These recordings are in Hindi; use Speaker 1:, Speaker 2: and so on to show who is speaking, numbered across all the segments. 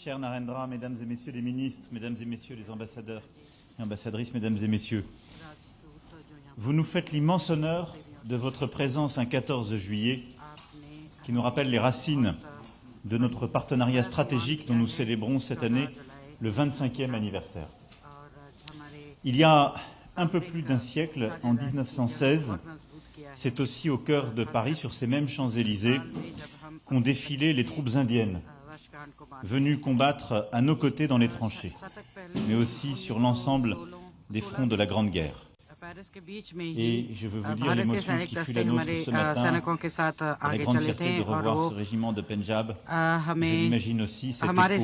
Speaker 1: Cher Narendra, mesdames et messieurs les ministres, mesdames et messieurs les ambassadeurs et ambassadrices, mesdames et messieurs, vous nous faites l'immense honneur de votre présence un 14 juillet qui nous rappelle les racines de notre partenariat stratégique dont nous célébrons cette année le 25e anniversaire. Il y a un peu plus d'un siècle, en 1916, c'est aussi au cœur de Paris, sur ces mêmes Champs-Élysées, qu'ont défilé les troupes indiennes, venues combattre à nos côtés dans les tranchées, mais aussi sur l'ensemble des fronts de la Grande Guerre. Et je veux vous dire l'émotion qui fut la nôtre ce matin, la grande fierté de revoir ce régiment de Pendjab. Je l'imagine aussi cet écho en Inde.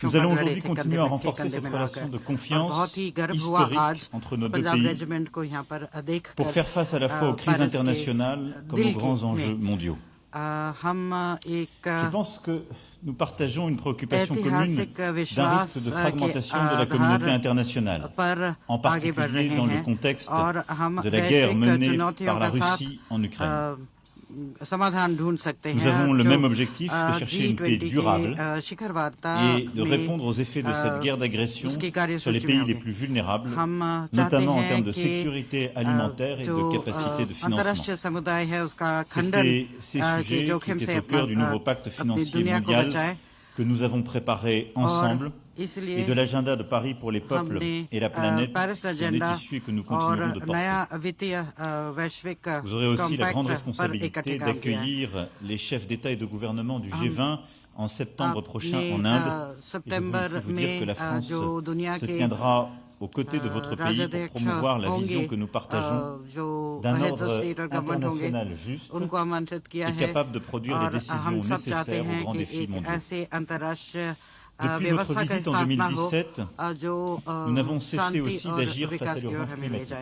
Speaker 1: Nous allons aujourd'hui continuer à renforcer cette relation de confiance historique entre nos deux pays pour faire face à la fois aux crises internationales comme aux grands enjeux mondiaux. Je pense que nous partageons une préoccupation commune d'un risque de fragmentation de la communauté internationale, en particulier dans le contexte de la guerre menée par la Russie en Ukraine. Nous avons le même objectif de chercher une paix durable et de répondre aux effets de cette guerre d'agression sur les pays les plus vulnérables, notamment en termes de sécurité alimentaire et de capacité de financement. C'était ces sujets qui étaient au cœur du nouveau pacte financier mondial que nous avons préparé ensemble et de l'agenda de Paris pour les peuples et la planète dont est issu et que nous continuerons de porter. Vous aurez aussi la grande responsabilité d'accueillir les chefs d'État et de gouvernement du G20 en septembre prochain en Inde. Et je veux aussi vous dire que la France se tiendra aux côtés de votre pays pour promouvoir la vision que nous partageons d'un ordre international juste et capable de produire les décisions nécessaires aux grands défis mondiaux. Depuis votre visite en 2017, nous n'avons cessé aussi d'agir face à l'urgence climatique.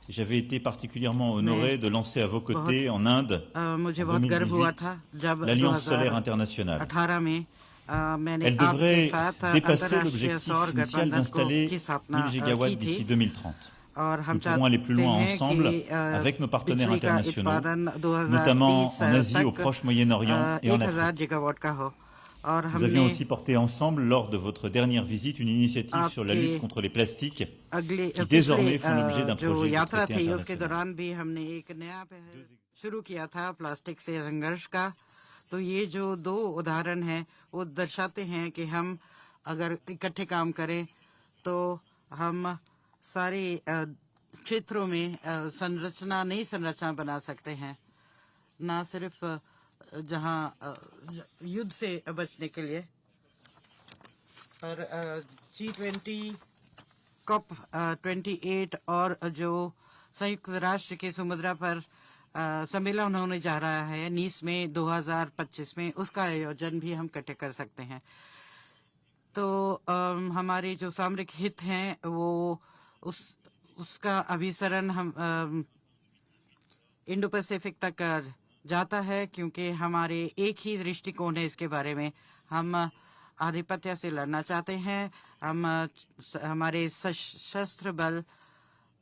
Speaker 1: J'avais été particulièrement honoré de lancer à vos côtés en Inde, en 2018, l'Alliance solaire internationale. Elle devrait dépasser l'objectif initial d'installer 1000 gigawatts d'ici 2030. Nous pourrons aller plus loin ensemble avec nos partenaires internationaux, notamment en Asie, au Proche-Moyen-Orient et en Afrique. Nous avions aussi porté ensemble, lors de votre dernière visite, une initiative sur la lutte contre les plastiques qui désormais font l'objet d'un projet de traité international.
Speaker 2: तो ये जो दो उदाहरण हैं वो दर्शाते हैं कि हम अगर इकट्ठे काम करें तो हम सारे क्षेत्रों में नई संरचना बना सकते हैं, ना सिर्फ जहां युद्ध से बचने के लिए पर G20 COP28 और जो संयुक्त राष्ट्र के समुद्र पर सम्मेलन होने जा रहा है नीस में 2025 में, उसका आयोजन भी हम इकट्ठे कर सकते हैं। तो हमारे जो सामरिक हित हैं वो उसका अभिसरण हम इंडो पैसिफिक तक जाता है, क्योंकि हमारे एक ही दृष्टिकोण है इसके बारे में। हम आधिपत्य से लड़ना चाहते हैं, हमारे सशस्त्र बल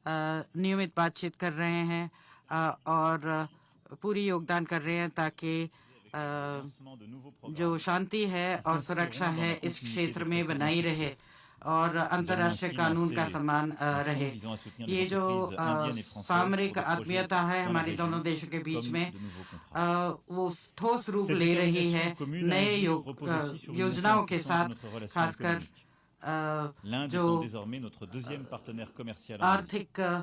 Speaker 2: नियमित बातचीत कर रहे हैं और पूरी योगदान कर रहे हैं ताकि जो शांति है और सुरक्षा है इस क्षेत्र में बनाई रहे और अंतर्राष्ट्रीय कानून का सम्मान रहे। ये जो सामरिक आत्मीयता है हमारे दोनों देशों के बीच में वो ठोस रूप ले रही है नए योजनाओं के साथ, खासकर जो आर्थिक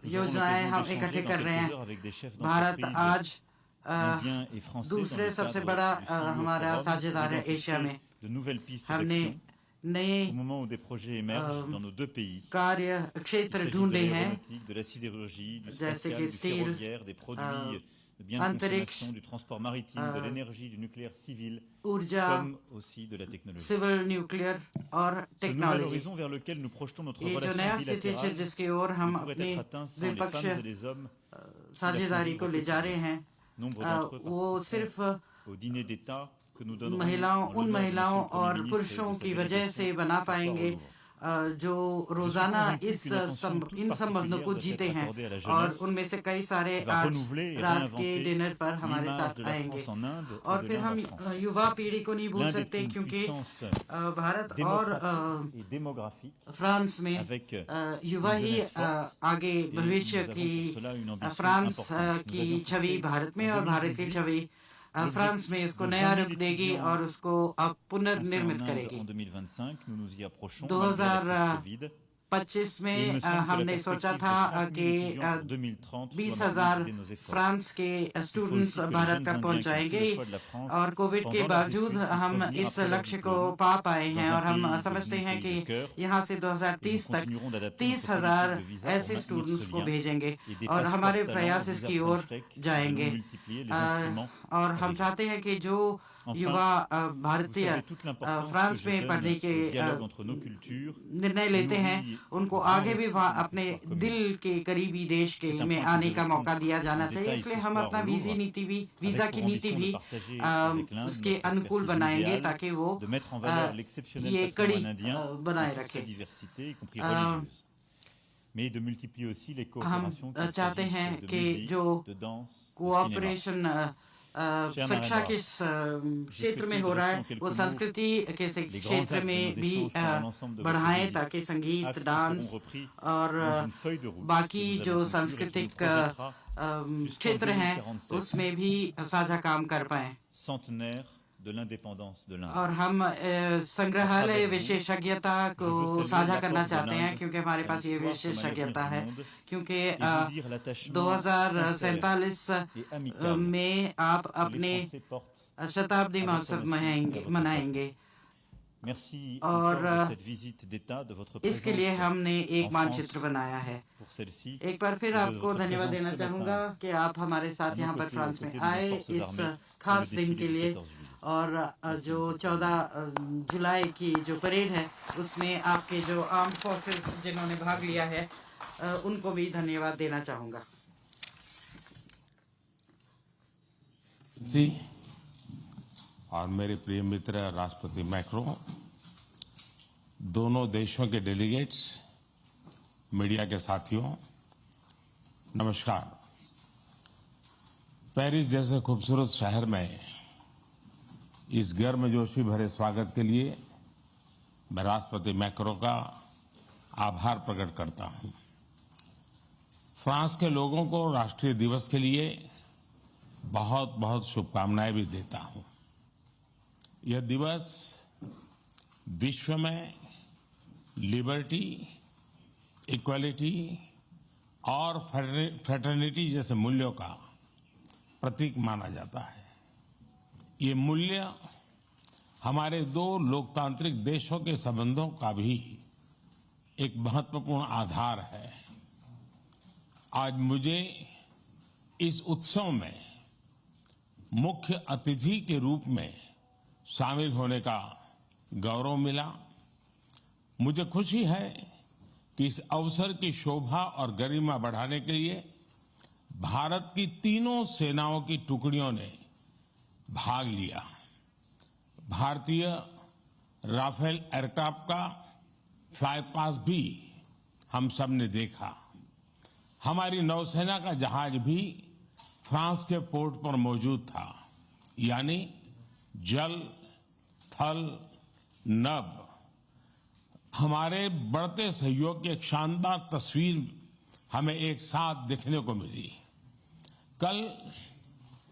Speaker 2: योजनाएं हम इकट्ठे कर रहे हैं। भारत आज दूसरे सबसे बड़ा हमारा साझेदार है एशिया में। हमने नए कार्य क्षेत्र ढूंढे हैं, जैसे कि स्टील, अंतरिक्ष, ऊर्जा, सिविल, न्यूक्लियर और टेक्नोलॉजी। ये जो नया स्थिति है जिसकी ओर हम अपनी द्विपक्षीय साझेदारी को ले जा रहे हैं, वो सिर्फ उन महिलाओं और पुरुषों की वजह से बना पाएंगे जो रोजाना इन संबंधों को जीते हैं, और उनमें से कई सारे आज रात के डिनर पर हमारे साथ आएंगे। और फिर हम युवा पीढ़ी को नहीं भूल सकते, क्योंकि भारत और फ्रांस में युवा ही आगे भविष्य की फ्रांस की छवि भारत में और भारत की छवि फ्रांस में इसको नया रूप देगी और उसको पुनर्निर्मित करेगी। 2025 में हमने सोचा था कि 20,000 फ्रांस के स्टूडेंट्स भारत तक पहुंचाएंगे, और कोविड के बावजूद हम इस लक्ष्य को पा पाए हैं। और हम समझते हैं कि यहाँ से 2030 तक 30,000 ऐसे स्टूडेंट्स को भेजेंगे, और हमारे प्रयास इसकी ओर जाएंगे। और हम चाहते हैं कि जो युवा भारतीय फ्रांस में पढ़ने के निर्णय लेते हैं, उनको आगे भी अपने दिल के करीबी देश के में आने का मौका दिया जाना चाहिए। इसलिए हम अपना वीजा की नीति भी उसके अनुकूल बनाएंगे, ताकि वो ये कड़ी बनाए रखे। हम चाहते हैं कि जो कोऑपरेशन शिक्षा के क्षेत्र में हो रहा है, वो संस्कृति के क्षेत्र में भी बढ़ाएं, ताकि संगीत, डांस और बाकी जो सांस्कृतिक क्षेत्र हैं उसमें भी साझा काम कर पाएं। और हम संग्रहालय विशेषज्ञता को साझा करना चाहते हैं, क्योंकि हमारे पास ये विशेषज्ञता है, क्योंकि 2047 में आप अपने शताब्दी महोत्सव मनाएंगे। और इसके लिए हमने एक मानचित्र बनाया है। एक बार फिर आपको धन्यवाद देना चाहूँगा कि आप हमारे साथ यहाँ पर फ्रांस में आए इस खास दिन के लिए। और जो 14 जुलाई की जो परेड है, उसमें आपके जो आर्म्ड फोर्सेस जिन्होंने भाग लिया है, उनको भी धन्यवाद देना चाहूँगा।
Speaker 3: जी, और मेरे प्रिय मित्र राष्ट्रपति मैक्रो, दोनों देशों के डेलीगेट्स, मीडिया के साथियों, नमस्कार। पेरिस जैसे खूबसूरत शहर में इस गर्मजोशी भरे स्वागत के लिए मैं राष्ट्रपति मैक्रो का आभार प्रकट करता हूं। फ्रांस के लोगों को राष्ट्रीय दिवस के लिए बहुत बहुत शुभकामनाएं भी देता हूं। यह दिवस विश्व में लिबर्टी, इक्वालिटी और फ्रेटर्निटी जैसे मूल्यों का प्रतीक माना जाता है। ये मूल्य हमारे दो लोकतांत्रिक देशों के संबंधों का भी एक महत्वपूर्ण आधार है। आज मुझे इस उत्सव में मुख्य अतिथि के रूप में शामिल होने का गौरव मिला। मुझे खुशी है कि इस अवसर की शोभा और गरिमा बढ़ाने के लिए भारत की तीनों सेनाओं की टुकड़ियों ने भाग लिया। भारतीय राफेल एयरक्राफ्ट का फ्लाई पास भी हम सब ने देखा। हमारी नौसेना का जहाज भी फ्रांस के पोर्ट पर मौजूद था, यानी जल, थल, नभ हमारे बढ़ते सहयोग की एक शानदार तस्वीर हमें एक साथ देखने को मिली। कल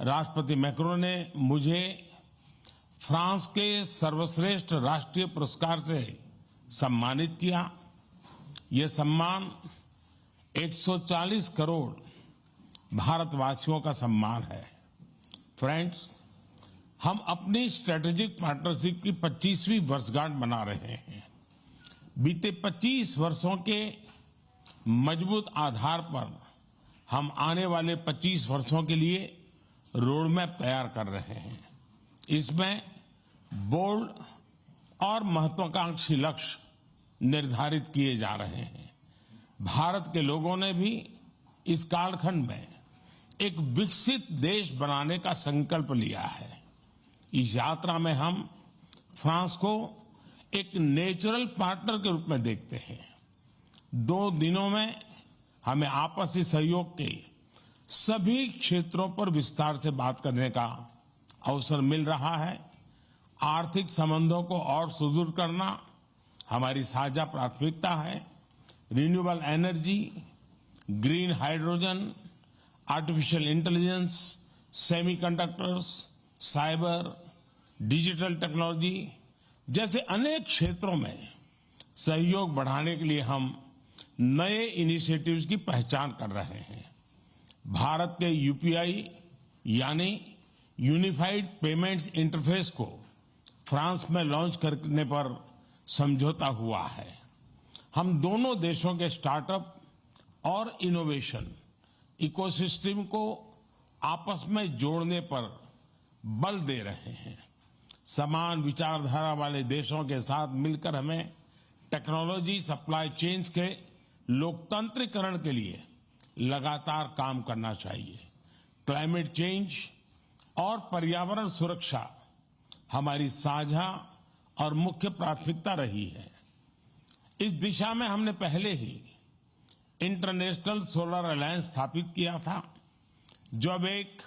Speaker 3: राष्ट्रपति मैक्रो ने मुझे फ्रांस के सर्वश्रेष्ठ राष्ट्रीय पुरस्कार से सम्मानित किया। यह सम्मान 140 करोड़ भारतवासियों का सम्मान है। फ्रेंड्स, हम अपनी स्ट्रेटेजिक पार्टनरशिप की 25वीं वर्षगांठ मना रहे हैं। बीते 25 वर्षों के मजबूत आधार पर हम आने वाले 25 वर्षों के लिए रोड मैप तैयार कर रहे हैं। इसमें बोल्ड और महत्वाकांक्षी लक्ष्य निर्धारित किए जा रहे हैं। भारत के लोगों ने भी इस कालखंड में एक विकसित देश बनाने का संकल्प लिया है। इस यात्रा में हम फ्रांस को एक नेचुरल पार्टनर के रूप में देखते हैं। 2 दिनों में हमें आपसी सहयोग के सभी क्षेत्रों पर विस्तार से बात करने का अवसर मिल रहा है। आर्थिक संबंधों को और सुदृढ़ करना हमारी साझा प्राथमिकता है। Renewable energy, green hydrogen, artificial intelligence, semiconductors, cyber, digital technology जैसे अनेक क्षेत्रों में सहयोग बढ़ाने के लिए हम नए इनिशिएटिव्स की पहचान कर रहे हैं। भारत के यूपीआई यानी यूनिफाइड पेमेंट्स इंटरफेस को फ्रांस में लॉन्च करने पर समझौता हुआ है। हम दोनों देशों के स्टार्टअप और इनोवेशन इकोसिस्टम को आपस में जोड़ने पर बल दे रहे हैं। समान विचारधारा वाले देशों के साथ मिलकर हमें टेक्नोलॉजी सप्लाई चेन्स के लोकतंत्रीकरण के लिए लगातार काम करना चाहिए। क्लाइमेट चेंज और पर्यावरण सुरक्षा हमारी साझा और मुख्य प्राथमिकता रही है। इस दिशा में हमने पहले ही इंटरनेशनल सोलर अलायंस स्थापित किया था, जो अब एक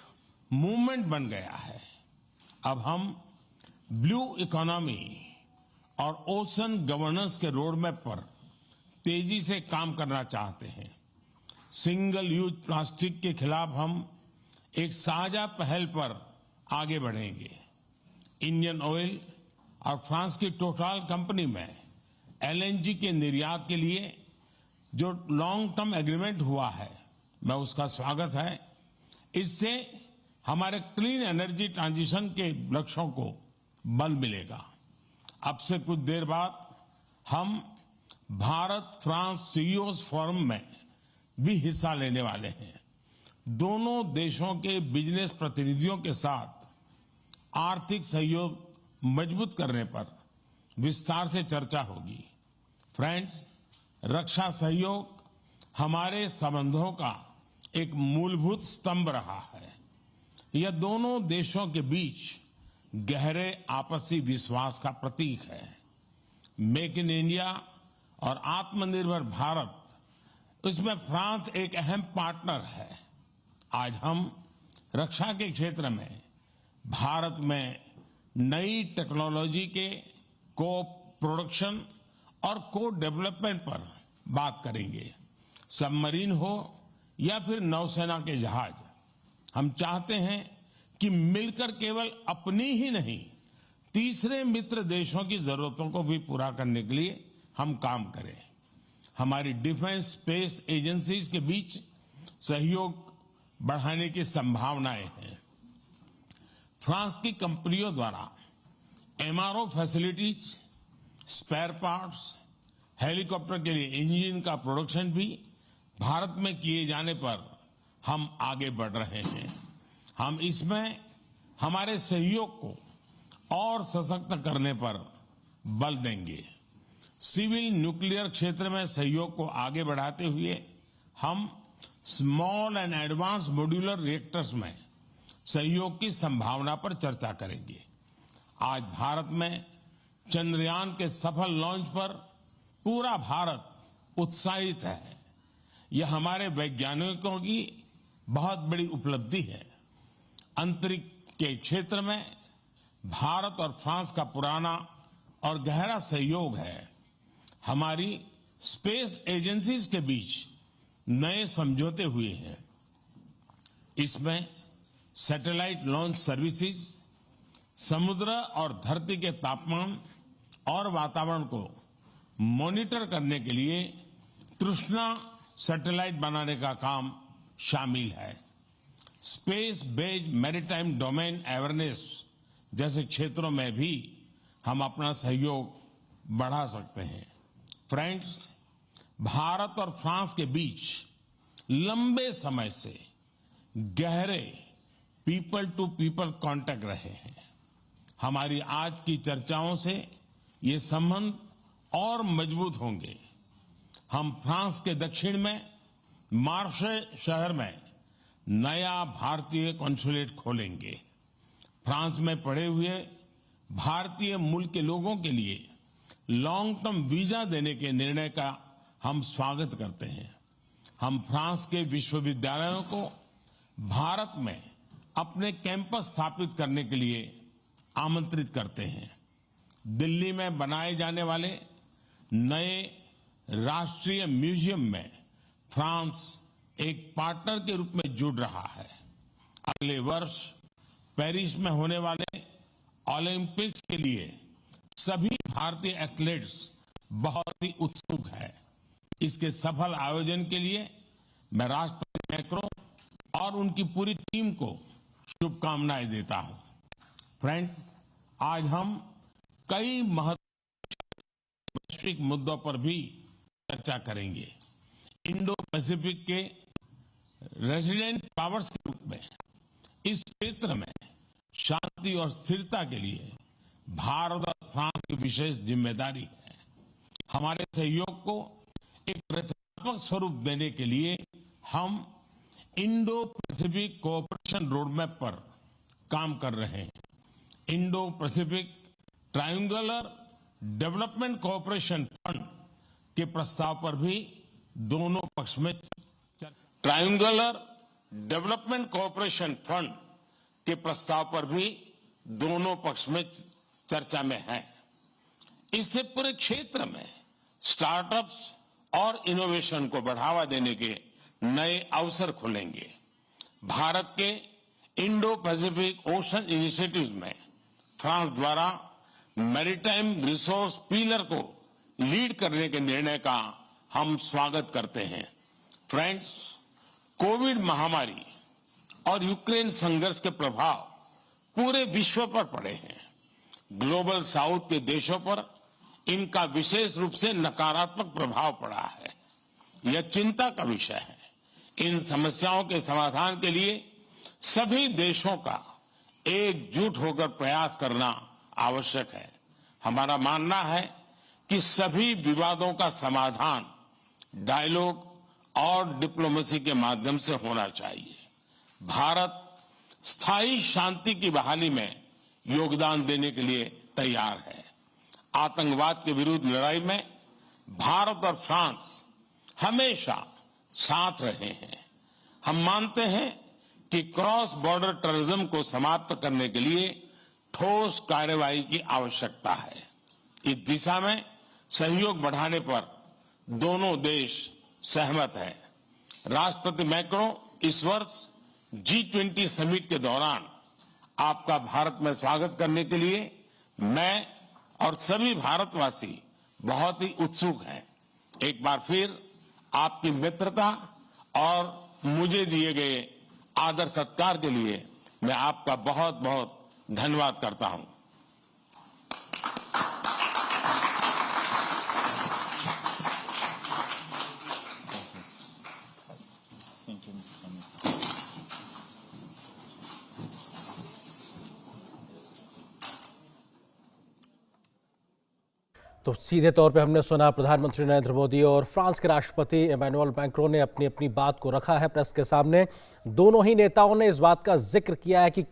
Speaker 3: मूवमेंट बन गया है। अब हम ब्लू इकोनॉमी और ओशन गवर्नेंस के रोडमैप पर तेजी से काम करना चाहते हैं। सिंगल यूज प्लास्टिक के खिलाफ हम एक साझा पहल पर आगे बढ़ेंगे। इंडियन ऑयल और फ्रांस की टोटल कंपनी में एलएनजी के निर्यात के लिए जो लॉन्ग टर्म एग्रीमेंट हुआ है, मैं उसका स्वागत है। इससे हमारे क्लीन एनर्जी ट्रांजिशन के लक्ष्यों को बल मिलेगा। अब से कुछ देर बाद हम भारत फ्रांस सीईओज फोरम में भी हिस्सा लेने वाले हैं। दोनों देशों के बिजनेस प्रतिनिधियों के साथ आर्थिक सहयोग मजबूत करने पर विस्तार से चर्चा होगी। फ्रेंड्स, रक्षा सहयोग हमारे संबंधों का एक मूलभूत स्तंभ रहा है। यह दोनों देशों के बीच गहरे आपसी विश्वास का प्रतीक है। मेक इन इंडिया और आत्मनिर्भर भारत, इसमें फ्रांस एक अहम पार्टनर है। आज हम रक्षा के क्षेत्र में भारत में नई टेक्नोलॉजी के को प्रोडक्शन और को डेवलपमेंट पर बात करेंगे। सबमरीन हो या फिर नौसेना के जहाज, हम चाहते हैं कि मिलकर केवल अपनी ही नहीं, तीसरे मित्र देशों की जरूरतों को भी पूरा करने के लिए हम काम करें। हमारी डिफेंस स्पेस एजेंसीज के बीच सहयोग बढ़ाने की संभावनाएं हैं। फ्रांस की कंपनियों द्वारा MRO facilities, spare parts, helicopter के लिए इंजन का प्रोडक्शन भी भारत में किए जाने पर हम आगे बढ़ रहे हैं। हम इसमें हमारे सहयोग को और सशक्त करने पर बल देंगे। सिविल न्यूक्लियर क्षेत्र में सहयोग को आगे बढ़ाते हुए हम small and advance modular reactors में सहयोग की संभावना पर चर्चा करेंगे। आज भारत में चंद्रयान के सफल लॉन्च पर पूरा भारत उत्साहित है। यह हमारे वैज्ञानिकों की बहुत बड़ी उपलब्धि है। अंतरिक्ष के क्षेत्र में भारत और फ्रांस का पुराना और गहरा सहयोग है। हमारी स्पेस एजेंसीज के बीच नए समझौते हुए हैं। इसमें सैटेलाइट लॉन्च सर्विसेज, समुद्र और धरती के तापमान और वातावरण को मॉनिटर करने के लिए तृष्णा सैटेलाइट बनाने का काम शामिल है। Space based maritime domain awareness जैसे क्षेत्रों में भी हम अपना सहयोग बढ़ा सकते हैं। फ्रेंड्स, भारत और फ्रांस के बीच लंबे समय से गहरे पीपल टू पीपल कांटेक्ट रहे हैं। हमारी आज की चर्चाओं से ये संबंध और मजबूत होंगे। हम फ्रांस के दक्षिण में मार्से शहर में नया भारतीय कॉन्सुलेट खोलेंगे। फ्रांस में पड़े हुए भारतीय मूल के लोगों के लिए लॉन्ग टर्म वीजा देने के निर्णय का हम स्वागत करते हैं। हम फ्रांस के विश्वविद्यालयों को भारत में अपने कैंपस स्थापित करने के लिए आमंत्रित करते हैं। दिल्ली में बनाए जाने वाले नए राष्ट्रीय म्यूजियम में फ्रांस एक पार्टनर के रूप में जुड़ रहा है। अगले वर्ष पेरिस में होने वाले ओलंपिक्स के लिए सभी भारतीय एथलीट्स बहुत ही उत्सुक है। इसके सफल आयोजन के लिए मैं राष्ट्रपति मैक्रो और उनकी पूरी टीम को शुभकामनाएं देता हूं। फ्रेंड्स, आज हम कई महत्वपूर्ण वैश्विक मुद्दों पर भी चर्चा करेंगे। इंडो पैसिफिक के रेजिडेंट पावर्स के रूप में इस क्षेत्र में शांति और स्थिरता के लिए भारत और फ्रांस की विशेष जिम्मेदारी है। हमारे सहयोग को एक रचनात्मक स्वरूप देने के लिए हम इंडो पैसिफिक कोऑपरेशन रोडमैप पर काम कर रहे हैं। Indo Pacific triangular development cooperation fund के प्रस्ताव पर भी दोनों पक्ष में ट्रायंगुलर डेवलपमेंट कोऑपरेशन फंड के प्रस्ताव पर भी दोनों पक्ष में चर्चा में है। इससे पूरे क्षेत्र में स्टार्टअप्स और इनोवेशन को बढ़ावा देने के नए अवसर खुलेंगे। भारत के इंडो पैसिफिक ओशन इनिशिएटिव में फ्रांस द्वारा मैरीटाइम रिसोर्स पिलर को लीड करने के निर्णय का हम स्वागत करते हैं। फ्रेंड्स, कोविड महामारी और यूक्रेन संघर्ष के प्रभाव पूरे विश्व पर पड़े हैं। ग्लोबल साउथ के देशों पर इनका विशेष रूप से नकारात्मक प्रभाव पड़ा है। यह चिंता का विषय है। इन समस्याओं के समाधान के लिए सभी देशों का एकजुट होकर प्रयास करना आवश्यक है। हमारा मानना है कि सभी विवादों का समाधान डायलॉग और डिप्लोमेसी के माध्यम से होना चाहिए। भारत स्थायी शांति की बहाली में योगदान देने के लिए तैयार है। आतंकवाद के विरुद्ध लड़ाई में भारत और फ्रांस हमेशा साथ रहे हैं। हम मानते हैं कि क्रॉस बॉर्डर टेररिज्म को समाप्त करने के लिए ठोस कार्रवाई की आवश्यकता है। इस दिशा में सहयोग बढ़ाने पर दोनों देश सहमत हैं। राष्ट्रपति मैक्रो इस वर्ष G20 समिट के दौरान आपका भारत में स्वागत करने के लिए मैं और सभी भारतवासी बहुत ही उत्सुक हैं। एक बार फिर आपकी मित्रता और मुझे दिए गए आदर सत्कार के लिए मैं आपका बहुत बहुत धन्यवाद करता हूं।
Speaker 4: तो सीधे तौर पे हमने सुना प्रधानमंत्री नरेंद्र मोदी और फ्रांस के राष्ट्रपति इमैनुअल मैक्रों ने अपनी अपनी बात को रखा है प्रेस के सामने। दोनों ही नेताओं ने इस बात का जिक्र किया है कि